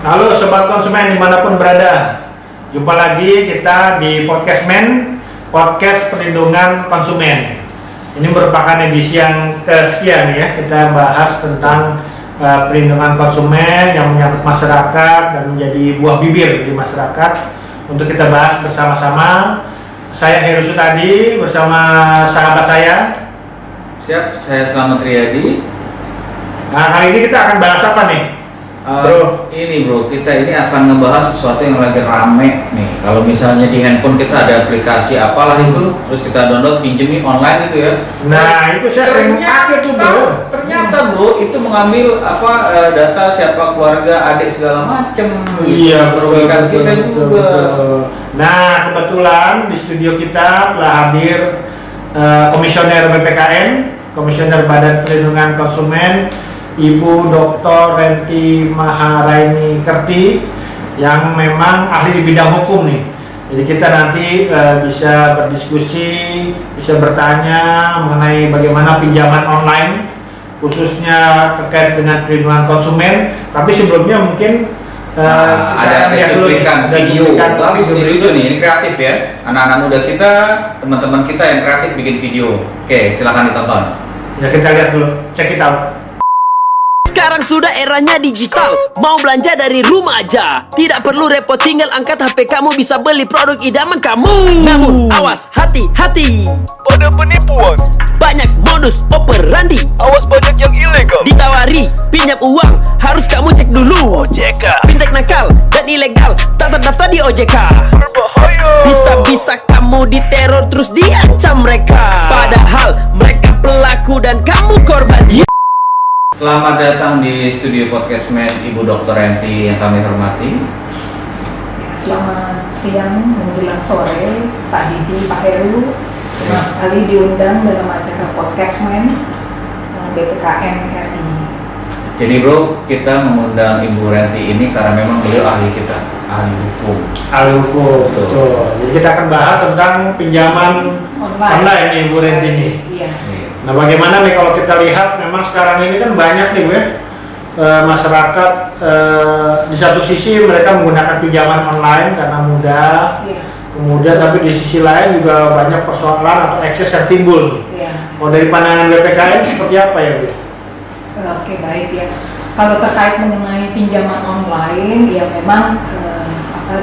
Halo Sobat Konsumen dimanapun berada. Jumpa lagi kita di Podcast Men, Podcast Perlindungan Konsumen. Ini merupakan edisi yang kesekian ya. Kita bahas tentang perlindungan konsumen yang menyangkut masyarakat dan menjadi buah bibir di masyarakat. Untuk kita bahas bersama-sama. Saya Heru Sutadi bersama sahabat saya. Siap, saya Slamet Riyadi. Nah, kali ini kita akan bahas apa nih? Bro, kita ini akan ngebahas sesuatu yang lagi rame nih. Kalau misalnya di handphone kita ada aplikasi apalah itu, terus kita download pinjemi online itu ya. Nah, itu saya sering pakai tuh bro. Ternyata bro, itu mengambil data siapa keluarga, adik segala macem. Iya, merugikan kita juga. Nah, kebetulan di studio kita telah hadir Komisioner BPKN, Komisioner Badan Perlindungan Konsumen, Ibu Dr. Renti Maharaini Kerti, yang memang ahli di bidang hukum nih. Jadi kita nanti bisa berdiskusi, bisa bertanya mengenai bagaimana pinjaman online, khususnya terkait dengan perlindungan konsumen. Tapi sebelumnya mungkin ada cuplikan video bagus nih, lucu nih, ini kreatif ya. Anak-anak muda kita, teman-teman kita yang kreatif bikin video. Oke, silahkan ditonton. Ya kita lihat dulu, check it out. Sekarang sudah eranya digital, mau belanja dari rumah aja, tidak perlu repot, tinggal angkat HP kamu bisa beli produk idaman kamu. Namun awas, hati-hati pada penipuan, banyak modus operandi, awas banyak yang ilegal. ditawari pinjam uang, harus kamu cek dulu. OJK Fintech nakal dan ilegal, tak terdaftar di OJK. berbahaya. Bisa-bisa kamu diteror terus diancam mereka, padahal mereka pelaku dan kamu korban. Selamat datang di studio Podcast Men, Ibu Dr. Renti yang kami hormati. Selamat siang menjelang sore, Pak Didi, Pak Heru. Senang sekali diundang dalam acara Podcast Men BPKN RI. Jadi bro, kita mengundang Ibu Renti ini karena memang beliau ahli kita, ahli hukum. Ahli hukum, betul. Jadi kita akan bahas tentang pinjaman online nih Bu Renti ini. Iya. Nah, bagaimana nih kalau kita lihat memang sekarang ini kan banyak nih Bu ya, masyarakat di satu sisi mereka menggunakan pinjaman online karena mudah. Iya. Kemudian tapi di sisi lain juga banyak persoalan atau ekses yang timbul. Iya. Kalau dari pandangan BPKN seperti apa ya Bu? Oke, baik ya. Kalau terkait mengenai pinjaman online, ya memang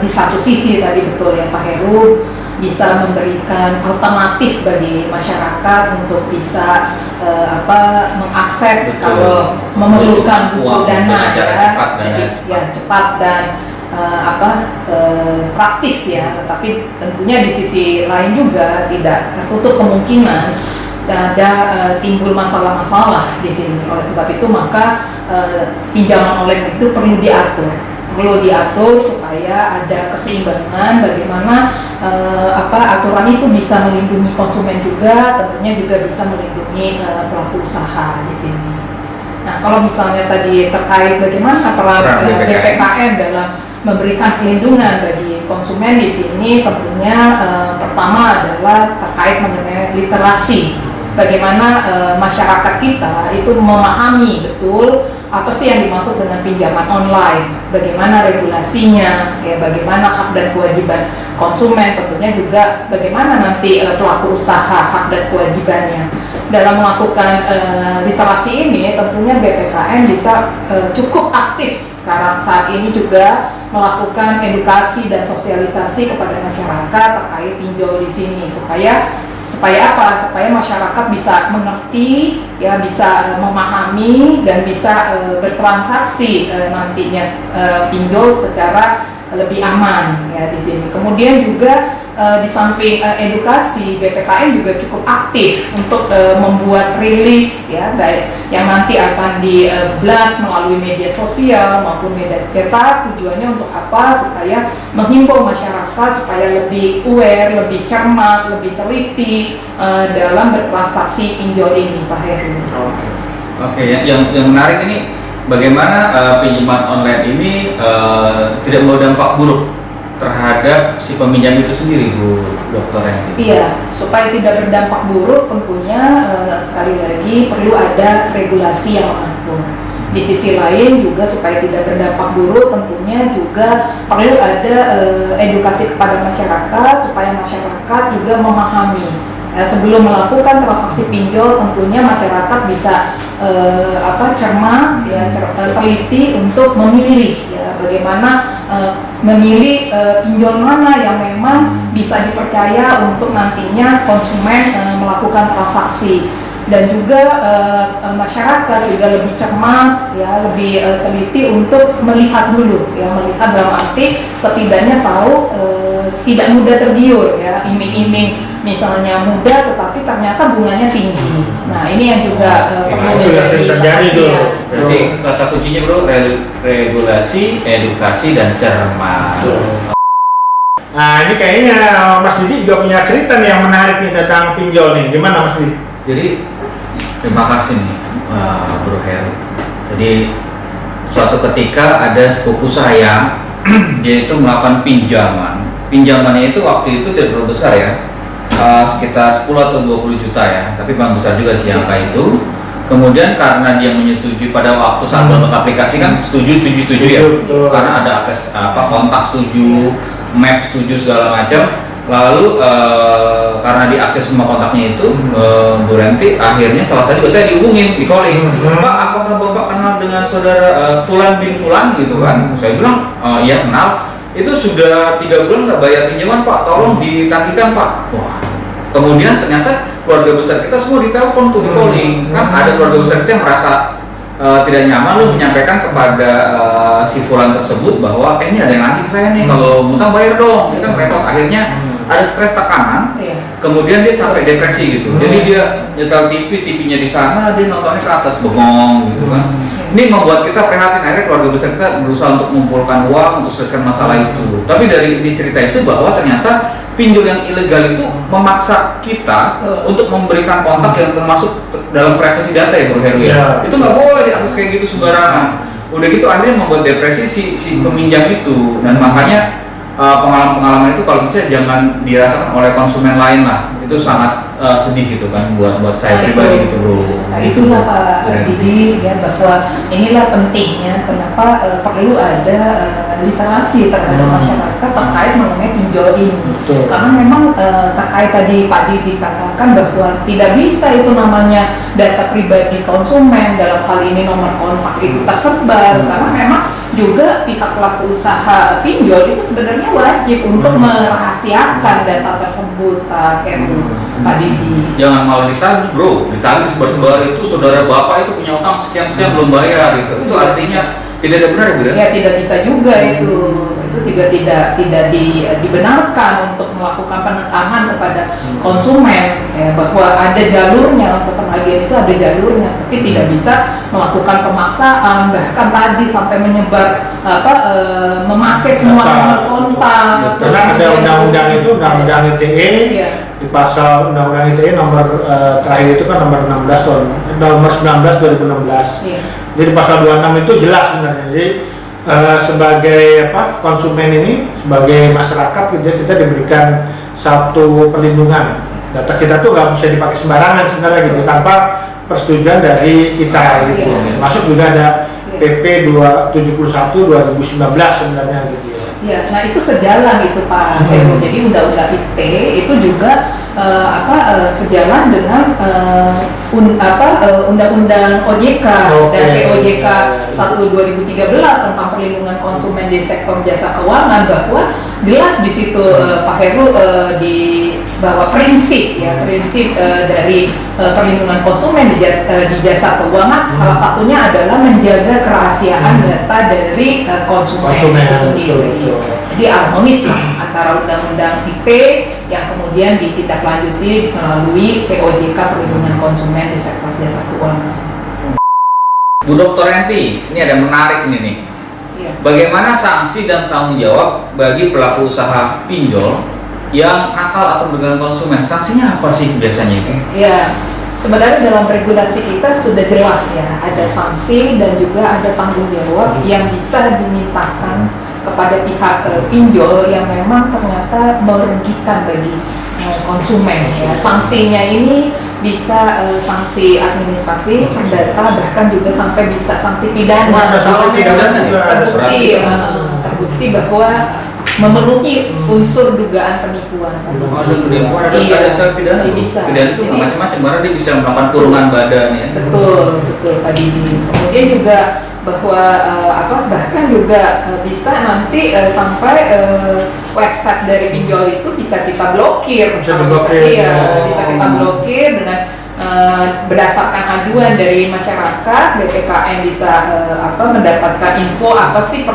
di satu sisi tadi betul ya Pak Heru, bisa memberikan alternatif bagi masyarakat untuk bisa mengakses. Betul. Kalau memerlukan butuh dana ya, cepat dan praktis ya. Tetapi tentunya di sisi lain juga tidak tertutup kemungkinan ada timbul masalah-masalah di sini. Oleh sebab itu maka pinjaman online itu perlu diatur supaya ada keseimbangan bagaimana aturan itu bisa melindungi konsumen juga, tentunya juga bisa melindungi pelaku usaha di sini. Nah, kalau misalnya tadi terkait bagaimana peran BPKN dalam memberikan perlindungan bagi konsumen di sini, tentunya pertama adalah terkait mengenai literasi. Bagaimana masyarakat kita itu memahami betul apa sih yang dimaksud dengan pinjaman online, bagaimana regulasinya, ya bagaimana hak dan kewajiban konsumen, tentunya juga bagaimana nanti pelaku usaha hak dan kewajibannya. Dalam melakukan literasi ini, tentunya BPKN bisa cukup aktif sekarang saat ini juga melakukan edukasi dan sosialisasi kepada masyarakat terkait pinjol di sini supaya masyarakat bisa mengerti, ya bisa memahami dan bisa bertransaksi nantinya pinjol secara lebih aman ya di sini. Kemudian juga di samping edukasi, BPKN juga cukup aktif untuk membuat rilis ya, baik yang nanti akan di-blast melalui media sosial maupun media cetak. Tujuannya untuk apa? Supaya menghimbau masyarakat supaya lebih aware, lebih cermat, lebih teliti dalam bertransaksi pinjol ini, Pak Heru. Oke, yang menarik ini bagaimana pinjaman online ini tidak membawa dampak buruk terhadap si peminjam itu sendiri, Bu Dr. Renti? Iya, supaya tidak berdampak buruk tentunya sekali lagi perlu ada regulasi yang mengatur. Di sisi lain juga supaya tidak berdampak buruk, tentunya juga perlu ada edukasi kepada masyarakat supaya masyarakat juga memahami. Sebelum melakukan transaksi pinjol, tentunya masyarakat bisa cermat, ya, teliti untuk memilih, ya, bagaimana memilih pinjol mana yang memang bisa dipercaya untuk nantinya konsumen melakukan transaksi. Dan juga masyarakat juga lebih cermat, ya, lebih teliti untuk melihat dulu, ya, melihat dalam arti setidaknya tahu tidak mudah tergiur, ya, iming-iming misalnya mudah tetapi ternyata bunganya tinggi. Nah, ini yang juga perlu itu yang sering terjadi tuh. perhatian. Berarti kata kuncinya bro, regulasi, edukasi, dan cermat. Nah, ini kayaknya Mas Didi juga punya cerita nih yang menarik nih tentang pinjol nih. Gimana Mas Didi? Jadi terima kasih nih Bro Heru. Jadi suatu ketika ada sepupu saya dia itu melakukan pinjaman. Pinjamannya itu waktu itu tidak terlalu besar ya, sekitar 10 atau 20 juta ya, tapi memang besar juga sih angka itu. Kemudian karena dia menyetujui pada waktu saat download aplikasi kan setuju ya, Betul. karena ada akses kontak setuju, map setuju segala macam. Lalu karena diakses semua kontaknya itu, Bu Renti akhirnya salah satu saya dihubungin, di calling, Pak, apakah Bapak kenal dengan saudara Fulan bin Fulan gitu kan? Saya bilang iya kenal. Itu sudah 3 bulan nggak bayar pinjaman Pak, tolong ditagihkan Pak. Wah, kemudian ternyata keluarga besar kita semua ditelepon tuh, di calling. Kan ada keluarga besar kita yang merasa tidak nyaman, lu menyampaikan kepada si Fulan tersebut bahwa ini ada yang nanti ke saya nih, kalau ngutang bayar dong. Itu kan repot. Akhirnya ada stres, tekanan, kemudian dia sampai depresi gitu. Jadi dia nyetel TV-nya di sana, dia nontonnya ke atas, bengong gitu kan. Ini membuat kita prihatin. Akhirnya keluarga besar kita berusaha untuk mengumpulkan uang untuk selesaikan masalah itu. Tapi dari cerita itu bahwa ternyata pinjol yang ilegal itu memaksa kita untuk memberikan kontak yang termasuk dalam privasi data ya Bro Heru ya. Itu nggak boleh diakses kayak gitu sembarangan. Udah gitu akhirnya membuat depresi si peminjam itu. Dan makanya pengalaman-pengalaman itu kalau bisa jangan dirasakan oleh konsumen lain lah. Itu sangat sedih gitu kan buat saya pribadi gitu Bro. Nah, itulah Pak Didi, ya, bahwa inilah pentingnya kenapa perlu ada literasi terhadap masyarakat terkait mengenai pinjol ini. Betul. Karena memang terkait tadi Pak Didi katakan bahwa tidak bisa itu namanya data pribadi konsumen, dalam hal ini nomor kontak itu tersebar, karena memang juga pihak pelaku usaha pinjol itu sebenarnya wajib untuk merahasiakan data tersebut, Pak Heru, Pak Didi. Jangan malah ditagih Bro, ditagih sebar-sebar itu saudara bapak itu punya utang sekian-sekian belum bayar gitu. Itu artinya tidak ada benar ya? Ya, tidak bisa juga itu juga tidak dibenarkan untuk melakukan penekanan kepada konsumen, ya, bahwa ada jalurnya untuk penagihan itu ada jalurnya, tapi tidak bisa melakukan pemaksaan, bahkan tadi sampai menyebar memakai semua nomor kontak. Karena ada undang-undang itu, undang-undang ITE, di pasal undang-undang ITE nomor terakhir itu kan nomor 16 nomor 19 2016. Jadi di pasal 26 itu jelas sebenarnya. Jadi sebagai konsumen ini, sebagai masyarakat kita diberikan satu perlindungan. Data kita tuh nggak bisa dipakai sembarangan sebenarnya gitu, tanpa persetujuan dari kita gitu. Masuk juga ada PP 271 2019 sebenarnya gitu ya. Ya, nah itu sejalan itu Pak Heru. Jadi undang-undang ITE itu juga sejalan dengan undang-undang OJK dan POJK 1/2013 tentang perlindungan konsumen di sektor jasa keuangan, bahwa jelas di situ Pak Heru di bahwa prinsip dari perlindungan konsumen di jasa keuangan salah satunya adalah menjaga kerahasiaan data dari konsumen itu sendiri. Jadi harmonis antara undang-undang ITE yang kemudian ditindaklanjuti melalui POJK perlindungan konsumen di sektor jasa keuangan. Bu Dr. Renti, ini ada menarik nih. Bagaimana sanksi dan tanggung jawab bagi pelaku usaha pinjol yang nakal atau merugikan konsumen? Sanksinya apa sih biasanya itu? Ya, sebenarnya dalam regulasi kita sudah jelas ya, ada sanksi dan juga ada tanggung jawab yang bisa dimintakan kepada pihak pinjol yang memang ternyata merugikan bagi konsumen. Ya. Sanksinya ini bisa sanksi administrasi, perdata, bahkan juga sampai bisa sanksi pidana. Ada sanksi Kalau pidana memang juga, ada terbukti bahwa memenuhi unsur dugaan penipuan. Ada sanksi pidana. Bisa. Pidana itu Jadi, macam-macam, karena dia bisa melakukan kurungan badan ya. betul tadi. Kemudian juga bahwa bahkan juga bisa nanti sampai website dari pinjol itu bisa kita blokir. Bisa Kalau diblokir. iya, bisa kita blokir dengan berdasarkan aduan dari masyarakat. BPKN bisa mendapatkan info apa sih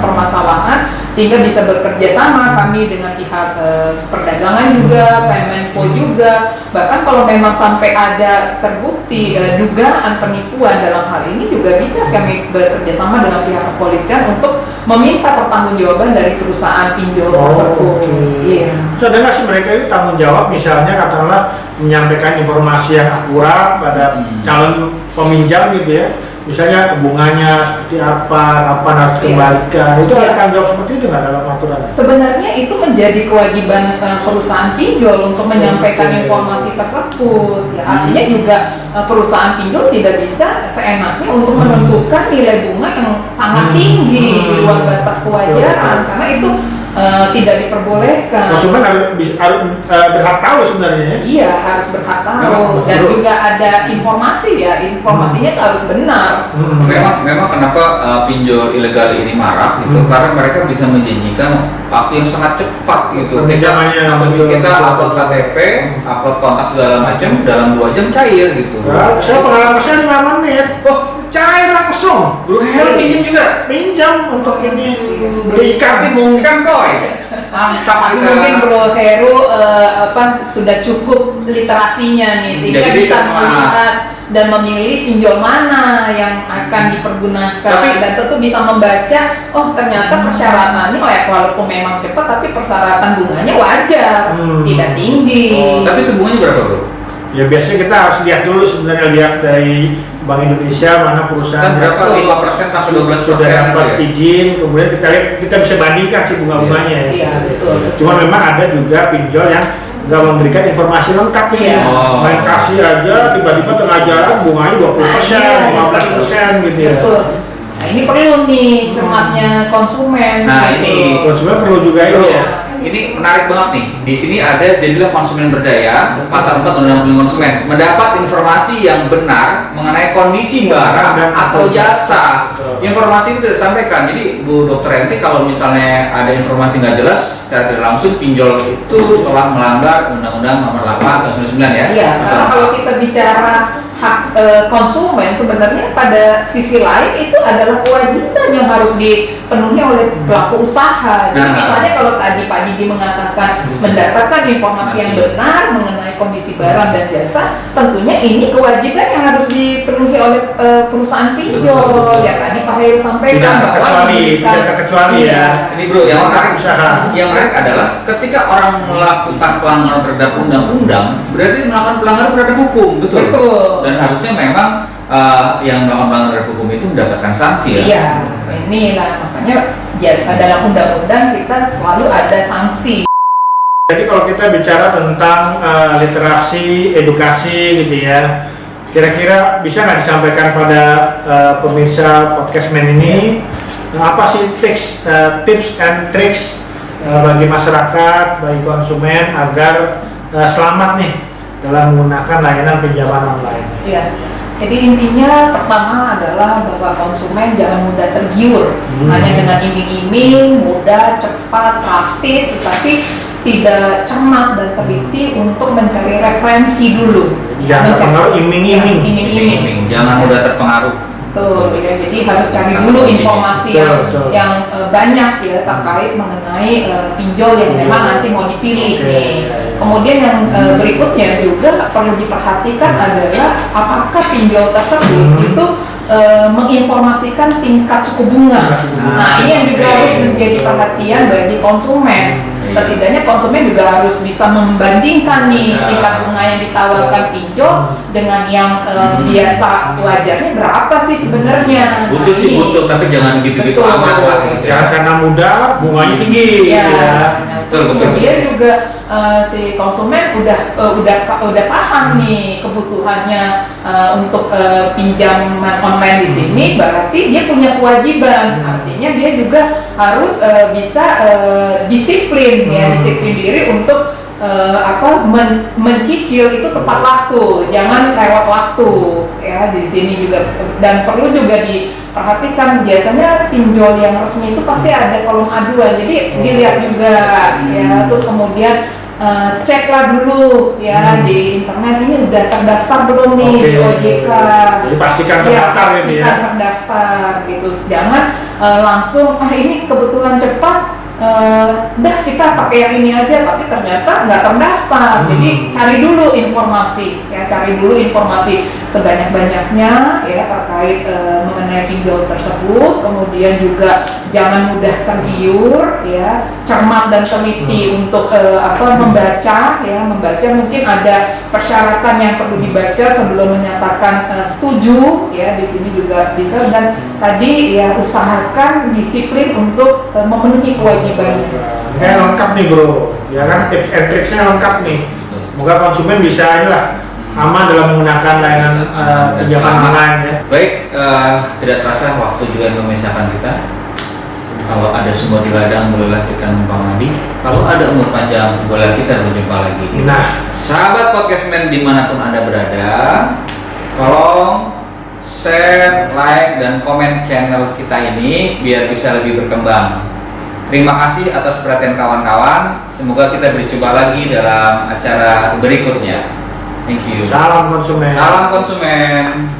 permasalahan sehingga bisa bekerja sama kami dengan pihak perdagangan juga, Kemenko juga. Bahkan kalau memang sampai ada terbukti dugaan penipuan dalam hal ini juga bisa kami bekerja sama dengan pihak kepolisian untuk meminta pertanggungjawaban dari perusahaan pinjol tersebut. Iya. So, ada nggak sih mereka itu tanggung jawab, misalnya katakanlah menyampaikan informasi yang akurat pada calon peminjam gitu ya, misalnya bunganya seperti apa, kapan harus dikembalikan, itu ada tanggung jawab seperti itu nggak dalam aturan? Sebenarnya itu menjadi kewajiban perusahaan pinjol untuk menyampaikan informasi tersebut. Ya, artinya juga perusahaan pinjol tidak bisa seenaknya untuk menentukan nilai bunga yang sangat tinggi di luar batas kewajaran, karena itu tidak diperbolehkan. Konsumen harus berhak tahu sebenarnya ya. Iya, harus berhak tahu dan juga ada informasi ya, informasinya itu harus benar. Memang kenapa pinjol ilegal ini marak gitu, karena mereka bisa menjanjikan waktu yang sangat cepat gitu. Peminjamannya, Kita upload KTP, upload kontak segala macam, dalam 2 jam cair gitu. Nah, saya pengalaman saya 5 menit, cair langsung. Bro Hel pinjam juga. Pinjam untuk ini beli ikan. Ikan koi. Mantap Tapi kita. mungkin Bro Heru sudah cukup literasinya nih sehingga Jadi bisa sama. melihat dan memilih pinjol mana yang akan dipergunakan, dan tentu bisa membaca ternyata persyaratannya walaupun memang cepat tapi persyaratan bunganya wajar, tidak tinggi. Tapi itu bunganya berapa, Bro? Ya biasanya kita harus lihat dulu sebenarnya, lihat dari Bank Indonesia mana perusahaan Kan berapa? 5% sampai 12% sudah dapat gitu ya? izin, kemudian kita lihat, kita bisa bandingkan sih bunga-bunganya ya. Iya, betul. Cuma memang ada juga pinjol yang nggak memberikan informasi lengkap nih. Iya. Main kasih aja, tiba-tiba tengah jalan bunganya 20%, 15% gitu ya. Betul. Nah, ini perlu nih cermatnya konsumen. Nah, gitu. ini Konsumen perlu juga ini ya. Ini menarik banget nih. Di sini ada jadilah konsumen berdaya, pasal 4 Undang-Undang Perlindungan Konsumen, mendapat informasi yang benar mengenai kondisi barang atau jasa. Informasi itu tidak disampaikan. Jadi Bu Dr. Enti, kalau misalnya ada informasi nggak jelas secara tidak langsung, pinjol itu telah melanggar Undang-Undang Nomor 8 tahun 99 ya. Iya, Pasal karena kalau 4. kita bicara hak konsumen, sebenarnya pada sisi lain itu adalah kewajiban yang harus dipenuhi oleh pelaku usaha. Jadi Nah. misalnya kalau tadi Pak Didi mengatakan mendapatkan informasi yang benar mengenai kondisi barang dan jasa, tentunya ini kewajiban yang harus dipenuhi oleh perusahaan pinjol. Betul. Ya tadi Pak Heru sampaikan Tidak bahwa terkecuali, memberikan- tidak terkecuali ya. Iya. Ini Bro, yang menarik usaha. Yang menarik adalah ketika orang melakukan pelanggaran terhadap undang-undang, berarti melakukan pelanggaran terhadap hukum, betul? Betul. Dan harusnya memang yang melakukan pelanggaran terhadap hukum itu mendapatkan sanksi ya. Iya, inilah makanya ya dalam undang-undang kita selalu ada sanksi. Jadi kalau kita bicara tentang literasi, edukasi gitu ya, kira-kira bisa nggak disampaikan pada pemirsa podcast Men ini apa sih tips and tricks bagi masyarakat, bagi konsumen agar selamat nih dalam menggunakan layanan pinjaman online? Iya. Jadi intinya pertama adalah bahwa konsumen jangan mudah tergiur hanya dengan iming-iming, mudah, cepat, praktis, tetapi tidak cermat dan teliti untuk mencari referensi dulu. Jangan terpengaruh iming-iming. Ya, iming-iming. Jangan mudah terpengaruh. Betul, ya. Jadi harus cari dulu informasi Betul. yang banyak ya terkait mengenai pinjol yang memang nanti mau dipilih Oke. nih. Kemudian yang berikutnya juga perlu diperhatikan adalah apakah pinjol tersebut itu menginformasikan tingkat suku bunga. Nah, ini yang juga harus menjadi perhatian bagi konsumen. Setidaknya konsumen juga harus bisa membandingkan nih tingkat bunga yang ditawarkan pinjol dengan yang biasa wajarnya berapa sih sebenarnya. Butuh sih ini. butuh, tapi jangan gitu-gitu Betul. amat lah gitu. Jangan karena mudah bunganya tinggi Ya, gitu ya. nah, Betul, betul, kemudian juga si konsumen udah paham nih kebutuhannya untuk pinjaman online di sini, berarti dia punya kewajiban. Artinya dia juga harus bisa disiplin ya, disiplin diri untuk mencicil itu tepat waktu, jangan lewat waktu ya di sini juga. Dan perlu juga diperhatikan, biasanya pinjol yang resmi itu pasti ada kolom aduan, jadi dilihat juga ya. Terus kemudian ceklah dulu ya di internet, ini udah terdaftar belum nih di OJK. Jadi pastikan terdaftar ya, pastikan terdaftar gitu. Jangan langsung ini kebetulan cepat, udah kita pakai yang ini aja, tapi ternyata nggak terdaftar. Jadi cari dulu informasi ya, cari dulu informasi sebanyak-banyaknya ya terkait mengenai pinjol tersebut. Kemudian juga jangan mudah tergiur ya, cermat dan teliti untuk membaca ya. Membaca mungkin ada persyaratan yang perlu dibaca sebelum menyatakan setuju ya, di sini juga bisa. Dan tadi ya usahakan disiplin untuk memenuhi kewajibannya. Ini lengkap nih bro, ya kan, tips and tricksnya lengkap nih. Semoga konsumen bisa inilah aman dalam menggunakan layanan pinjaman online ya. Baik, tidak terasa waktu juga memisahkan kita. Kalau ada sumur di ladang, bolehlah kita numpang mandi. Kalau ada umur panjang, boleh kita berjumpa lagi. Nah, Sahabat Podcastman dimanapun Anda berada, tolong share, like, dan komen channel kita ini biar bisa lebih berkembang. Terima kasih atas perhatian kawan-kawan. Semoga kita berjumpa lagi dalam acara berikutnya. Thank you. salam konsumen. Salam konsumen.